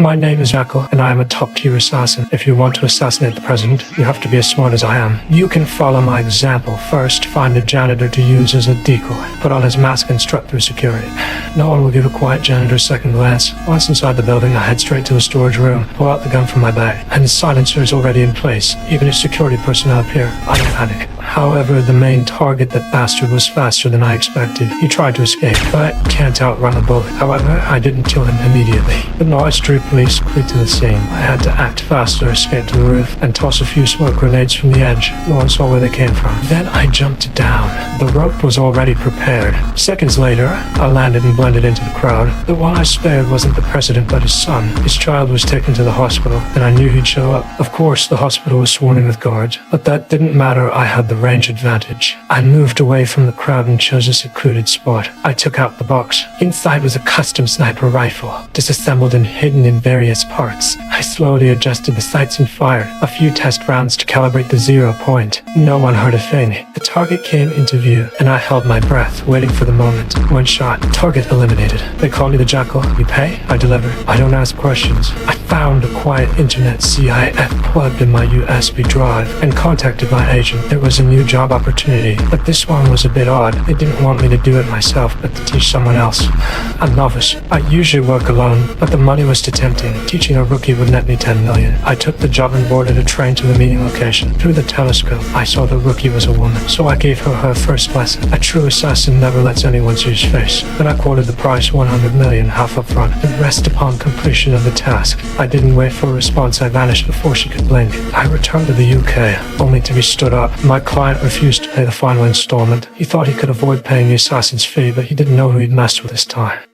My name is Jackal, and I am a top-tier assassin. If you want to assassinate the president, you have to be as smart as I am. You can follow my example. First, find a janitor to use as a decoy. Put on his mask and strut through security. No one will give a quiet janitor a second glance. Once inside the building, I head straight to the storage room, pull out the gun from my bag, and the silencer is already in place. Even if security personnel appear, I don't panic. However, the main target, that bastard, was faster than I expected. He tried to escape, but can't outrun a bullet. However, I didn't kill him immediately. The noise drew police quickly to the scene. I had to act faster, escape to the roof, and toss a few smoke grenades from the edge. No one saw where they came from. Then I jumped down. The rope was already prepared. Seconds later, I landed and blended into the crowd. The one I spared wasn't the president, but his son. His child was taken to the hospital, and I knew he'd show up. Of course, the hospital was swarming with guards, but that didn't matter. I had the range advantage. I moved away from the crowd and chose a secluded spot. I took out the box. Inside was a custom sniper rifle, disassembled and hidden in various parts. I slowly adjusted the sights and fired a few test rounds to calibrate the 0 point. No one heard a thing. The target came into view, and I held my breath, waiting for the moment. One shot. Target eliminated. They call me the Jackal. You pay? I deliver. I don't ask questions. I found a quiet internet CIF plugged in my USB drive and contacted my agent. There was a new job opportunity, but this one was a bit odd. They didn't want me to do it myself, but to teach someone else. I'm novice. I usually work alone, but the money was too tempting. Teaching a rookie would net me 10 million. I took the job and boarded a train to the meeting location. Through the telescope, I saw the rookie was a woman, so I gave her her first lesson. A true assassin never lets anyone see his face. Then I quoted the price, 100 million, half up front, and rest upon completion of the task. I didn't wait for a response. I vanished before she could blink. I returned to the UK, only to be stood up. My client refused to pay the final installment. He thought he could avoid paying the assassin's fee, but he didn't know who he'd messed with this time.